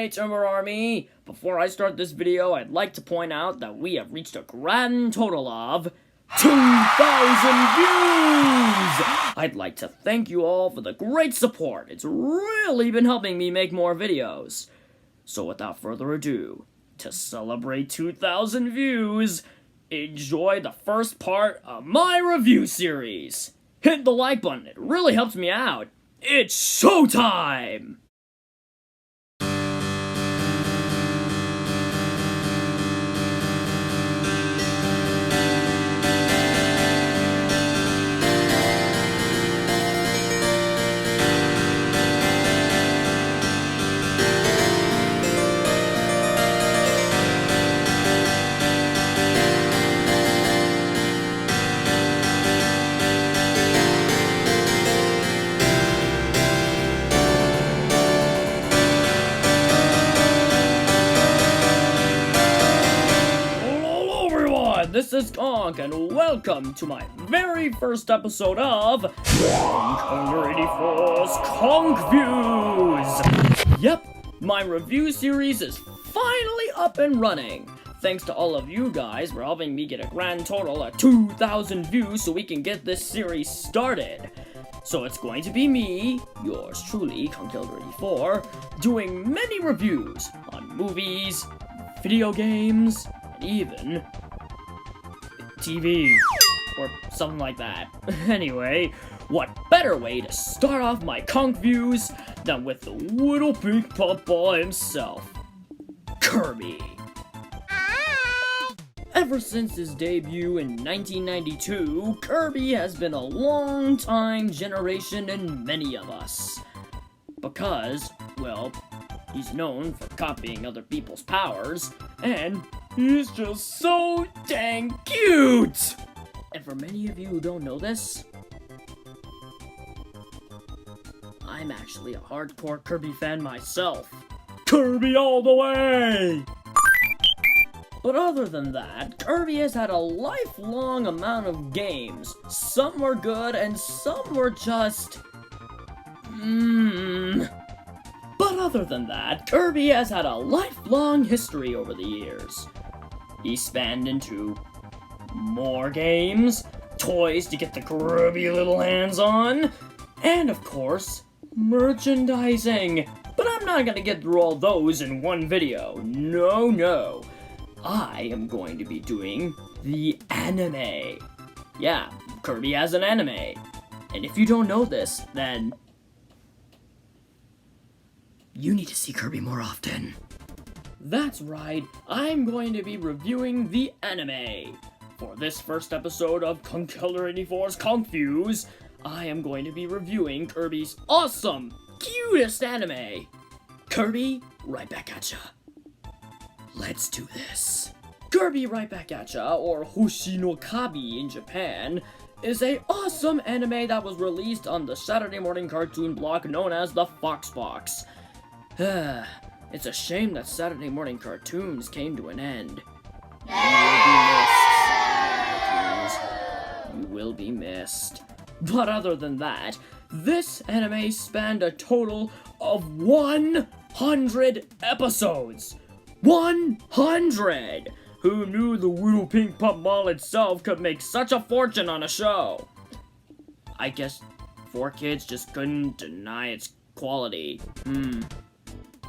Hey Timber Army! Before I start this video, I'd like to point out that we have reached a grand total of 2,000 views! I'd like to thank you all for the great support. It's really been helping me make more videos. So without further ado, to celebrate 2,000 views, enjoy the first part of my review series. Hit the like button, it really helps me out. It's showtime! This is Conk, and welcome to my very first episode of Conkeldurr 84's Conk Views! Yep, my review series is finally up and running. Thanks to all of you guys for helping me get a grand total of 2,000 views so we can get this series started. So it's going to be me, yours truly, Conkeldurr 84, doing many reviews on movies, video games, and even TV, or something like that. Anyway, what better way to start off my conk views than with the little pink puffball himself, Kirby. Ever since his debut in 1992, Kirby has been a long-time generation in many of us. Because, well, he's known for copying other people's powers, and he's just so dang cute! And for many of you who don't know this, I'm actually a hardcore Kirby fan myself. Kirby all the way! But other than that, Kirby has had a lifelong amount of games. Some were good and some were just But other than that, Kirby has had a lifelong history over the years. He spanned into more games, toys to get the grubby little hands on, and of course, merchandising. But I'm not gonna get through all those in one video. No. I am going to be doing the anime. Yeah, Kirby has an anime. And if you don't know this, then you need to see Kirby more often. That's right, I'm going to be reviewing the anime. For this first episode of Conkeldurr 84's Conk Views, I am going to be reviewing Kirby's awesome, cutest anime. Kirby, right back at ya. Let's do this. Kirby Right Back At Ya, or Hoshi no Kabi in Japan, is a awesome anime that was released on the Saturday morning cartoon block known as the Fox Box. It's a shame that Saturday morning cartoons came to an end. You will be missed. But other than that, this anime spanned a total of 100 episodes. 100! Who knew the little pink puffball itself could make such a fortune on a show? I guess 4Kids just couldn't deny its quality.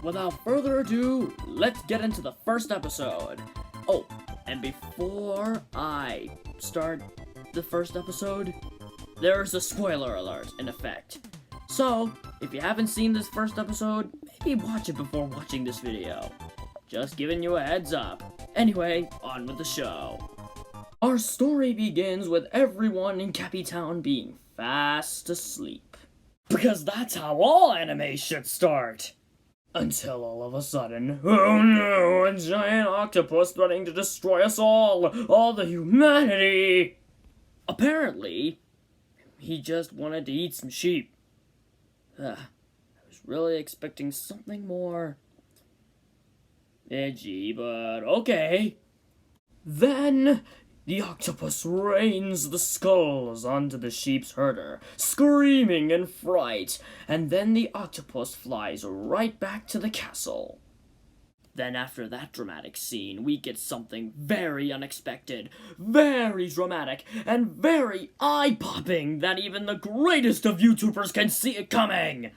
Without further ado, let's get into the first episode. Oh, and before I start the first episode, there's a spoiler alert in effect. So, if you haven't seen this first episode, maybe watch it before watching this video. Just giving you a heads up. Anyway, on with the show. Our story begins with everyone in Cappy Town being fast asleep. Because that's how all anime should start. Until all of a sudden, oh no, a giant octopus threatening to destroy us all the humanity! Apparently, he just wanted to eat some sheep. I was really expecting something more edgy, but okay. Then, the octopus rains the skulls onto the sheep's herder, screaming in fright, and then the octopus flies right back to the castle. Then after that dramatic scene, we get something very unexpected, very dramatic, and very eye-popping that even the greatest of YouTubers can see it coming.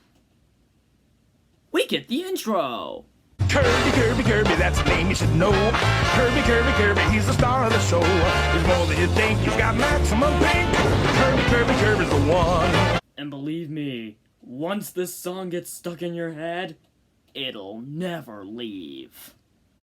We get the intro. Kirby, Kirby, Kirby, that's the name you should know. Kirby, Kirby, Kirby, he's the star of the show. He's more than you think, he's got maximum pink. Kirby, Kirby, Kirby's the one. And believe me, once this song gets stuck in your head, it'll never leave.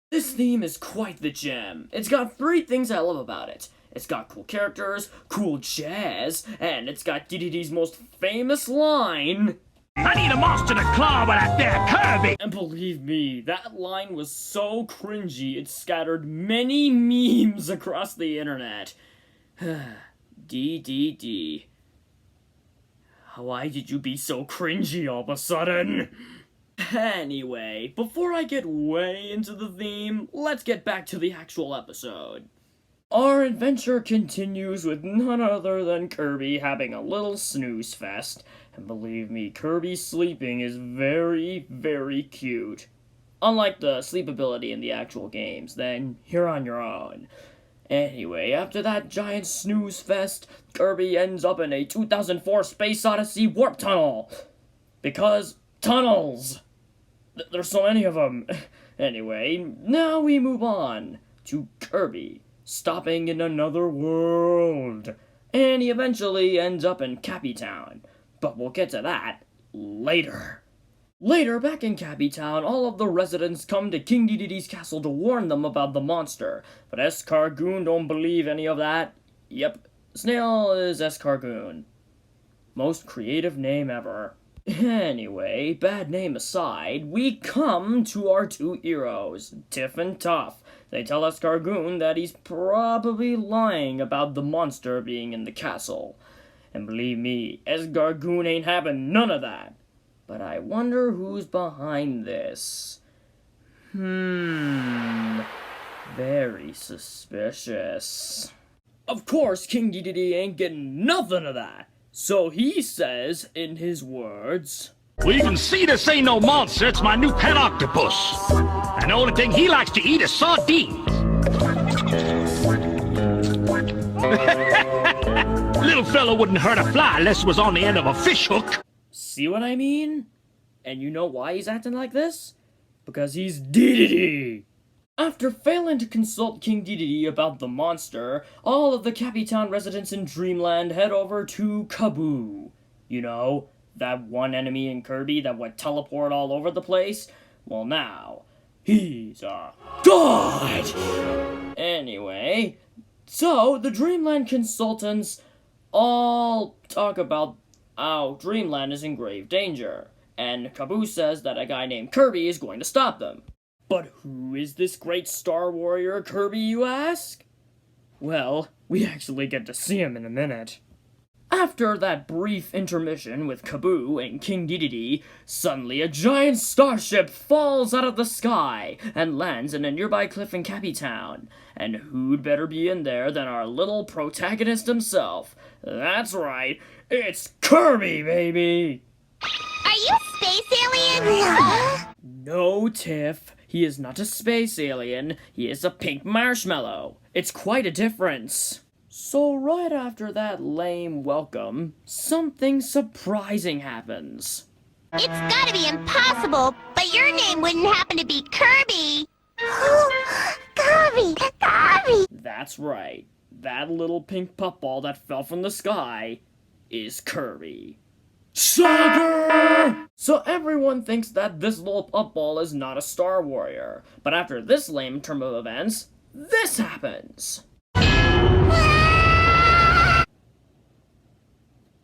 This theme is quite the gem. It's got 3 things I love about it. It's got cool characters, cool jazz, and it's got DDD's most famous line, I need a monster to claw with that there Kirby. and believe me, that line was so cringy it scattered many memes across the internet. DDD. Why did you be so cringy all of a sudden? Anyway, before I get way into the theme, let's get back to the actual episode. Our adventure continues with none other than Kirby having a little snooze fest, and believe me, Kirby sleeping is very, very cute. Unlike the sleep ability in the actual games, then you're on your own. Anyway, after that giant snooze fest, Kirby ends up in a 2004 Space Odyssey warp tunnel. Because tunnels! There's so many of them. Anyway, now we move on to Kirby, stopping in another world. And he eventually ends up in Cappy Town. But we'll get to that later. Later, back in Cappy Town, all of the residents come to King Dedede's castle to warn them about the monster. But Escargoon don't believe any of that. Yep, Snail is Escargoon. Most creative name ever. Anyway, bad name aside, we come to our 2 heroes, Tiff and Tuff. They tell Escargoon that he's probably lying about the monster being in the castle. And believe me, Escargoon ain't having none of that. But I wonder who's behind this. Very suspicious. Of course, King Dedede ain't getting nothing of that. So he says, in his words, Well, you can see this ain't no monster, it's my new pet octopus. And the only thing he likes to eat is sardines. Little fella wouldn't hurt a fly unless it was on the end of a fish hook. See what I mean? And you know why he's acting like this? Because he's Dedede! After failing to consult King Dedede about the monster, all of the Cappy Town residents in Dreamland head over to Kaboo. You know, that one enemy in Kirby that would teleport all over the place? Well now, he's a god! Anyway, so the Dreamland consultants all talk about how Dreamland is in grave danger, and Kaboo says that a guy named Kirby is going to stop them. But who is this great Star Warrior Kirby, you ask? Well, we actually get to see him in a minute. After that brief intermission with Kaboo and King Dedede, suddenly a giant starship falls out of the sky and lands in a nearby cliff in Cappy Town. And who'd better be in there than our little protagonist himself? That's right, it's Kirby, baby! Are you space alien? No, Tiff. He is not a space alien. He is a pink marshmallow. It's quite a difference. So right after that lame welcome, something surprising happens. It's gotta be impossible, but your name wouldn't happen to be Kirby. Kirby! Kirby! That's right. That little pink puffball that fell from the sky is Kirby. Sucker! So everyone thinks that this little puffball is not a Star Warrior. But after this lame turn of events, this happens!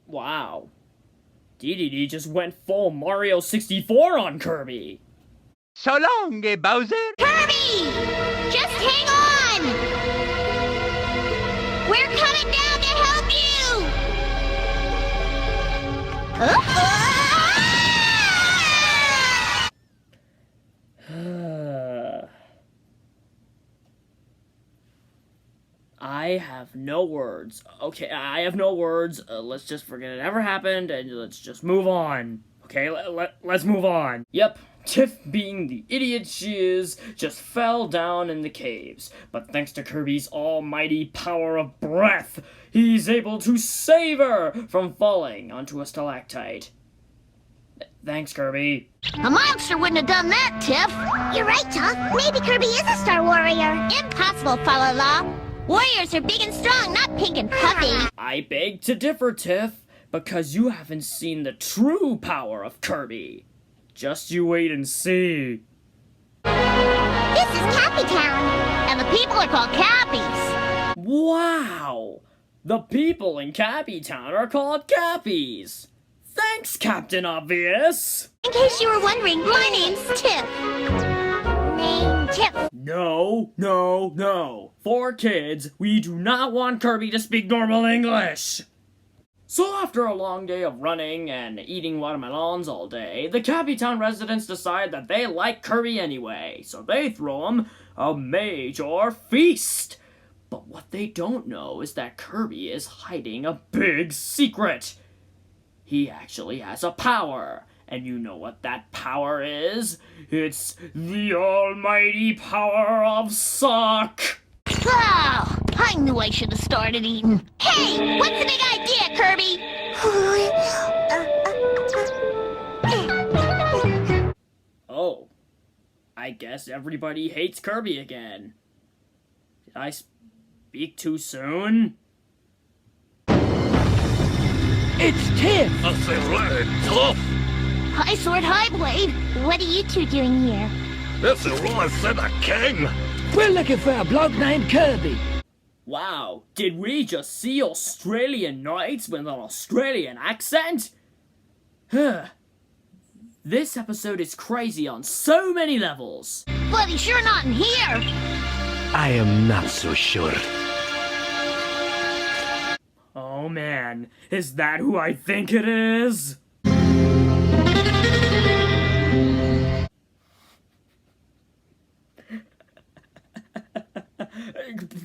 Wow. Dedede just went full Mario 64 on Kirby! So long, Bowser. Kirby! Just hang on! We're coming down to help you! I have no words. Okay, I have no words. Let's just forget it ever happened and let's just move on. Okay, let's move on. Yep, Tiff, being the idiot she is, just fell down in the caves. But thanks to Kirby's almighty power of breath, he's able to save her from falling onto a stalactite. Thanks, Kirby. A monster wouldn't have done that, Tiff. You're right, Tom. Maybe Kirby is a star warrior. Impossible, Fa-la-la. Warriors are big and strong, not pink and puffy. I beg to differ, Tiff, because you haven't seen the true power of Kirby. Just you wait and see. This is Cappy Town, and the people are called Cappies. Wow! The people in Cappy Town are called Cappies. Thanks, Captain Obvious. In case you were wondering, my name's Tiff. Name Tiff. No. For kids, we do not want Kirby to speak normal English. So after a long day of running and eating watermelons all day, the Cappy Town residents decide that they like Kirby anyway, so they throw him a major feast. But what they don't know is that Kirby is hiding a big secret. He actually has a power, and you know what that power is? It's the almighty power of suck! Oh, I knew I should have started eating. Hey, what's the big idea, Kirby? Oh, I guess everybody hates Kirby again. Did I speak too soon? It's Tiff! Hi, Sword, hi, Blade. What are you two doing here? This is what I said, a king. We're looking for a bloke named Kirby. Wow, did we just see Australian Knights with an Australian accent? This episode is crazy on so many levels. But he's sure not in here. I am not so sure. Oh man, is that who I think it is?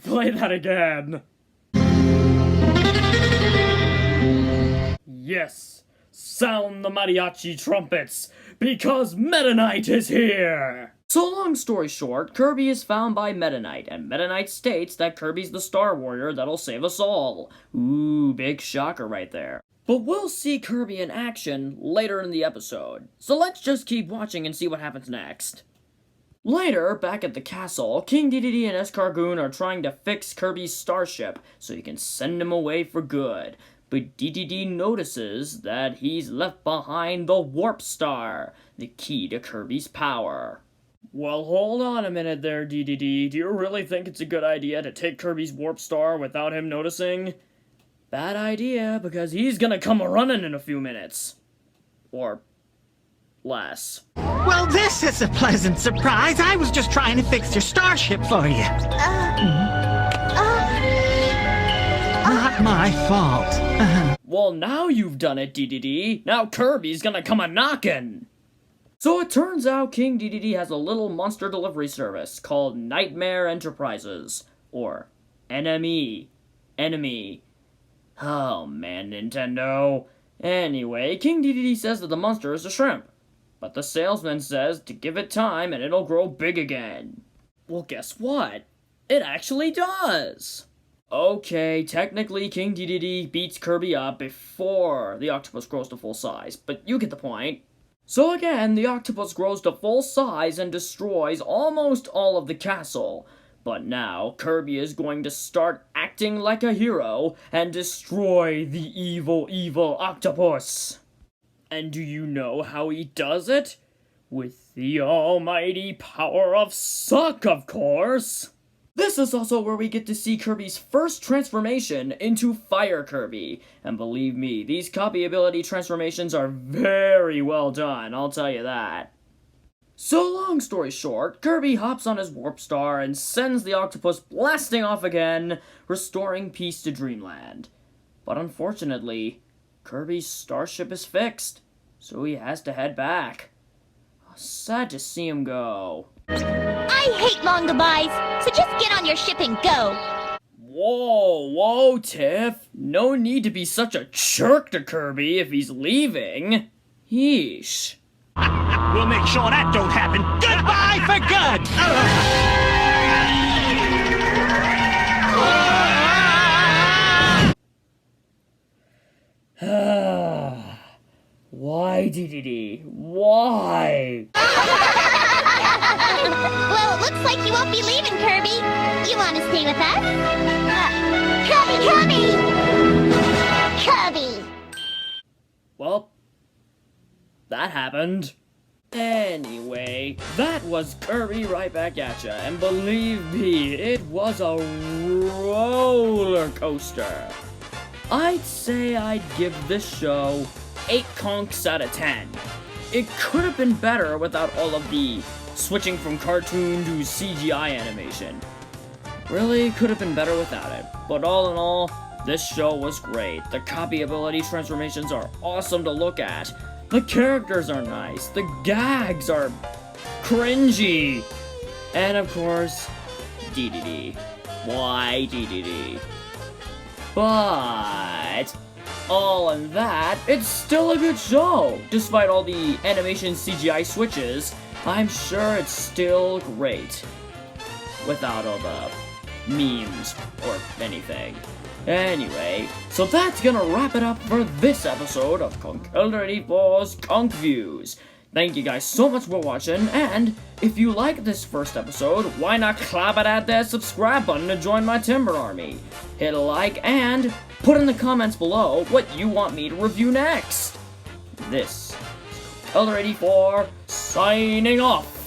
Play that again. Yes, sound the mariachi trumpets, because Meta Knight is here! So long story short, Kirby is found by Meta Knight, and Meta Knight states that Kirby's the Star Warrior that'll save us all. Ooh, big shocker right there. But we'll see Kirby in action later in the episode, so let's just keep watching and see what happens next. Later, back at the castle, King Dedede and Escargoon are trying to fix Kirby's starship so he can send him away for good. But Dedede notices that he's left behind the Warp Star, the key to Kirby's power. Well, hold on a minute there, Dedede. Do you really think it's a good idea to take Kirby's Warp Star without him noticing? Bad idea, because he's gonna come a-running in a few minutes. Or less. Well, this is a pleasant surprise. I was just trying to fix your starship for you. Not my fault. Well, now you've done it, Dedede. Now Kirby's gonna come a-knockin'. So it turns out King Dedede has a little monster delivery service called Nightmare Enterprises, or NME. Enemy. Oh man, Nintendo. Anyway, King Dedede says that the monster is a shrimp. But the salesman says to give it time and it'll grow big again. Well, guess what? It actually does! Okay, technically King Dedede beats Kirby up before the octopus grows to full size, but you get the point. So again, the octopus grows to full size and destroys almost all of the castle. But now, Kirby is going to start acting like a hero and destroy the evil octopus. And do you know how he does it? With the almighty power of suck, of course! This is also where we get to see Kirby's first transformation into Fire Kirby. And believe me, these copy ability transformations are very well done, I'll tell you that. So long story short, Kirby hops on his Warp Star and sends the octopus blasting off again, restoring peace to Dreamland. But unfortunately, Kirby's starship is fixed, so he has to head back. Sad to see him go. I hate long goodbyes, so just get on your ship and go. Whoa, Tiff. No need to be such a jerk to Kirby if he's leaving. Yeesh. We'll make sure that don't happen. Goodbye for good! Why, DDD? Why? Well, it looks like you won't be leaving, Kirby. You want to stay with us? Kirby! Well, that happened. Anyway, that was Kirby right back at ya, and believe me, it was a roller coaster. I'd say I'd give this show 8 conks out of 10. It could have been better without all of the switching from cartoon to CGI animation. Really could have been better without it. But all in all, this show was great. The copy ability transformations are awesome to look at. The characters are nice. The gags are cringy. And of course, DDD. Why DDD? But all in that, it's still a good show. Despite all the animation CGI switches, I'm sure it's still great. Without all the memes or anything. Anyway, so that's gonna wrap it up for this episode of Conkeldurr 84's Conk Views. Thank you guys so much for watching, and if you like this first episode, why not clap it at that subscribe button to join my Timber Army? Hit a like, and put in the comments below what you want me to review next. This is Conkeldurr 84, signing off.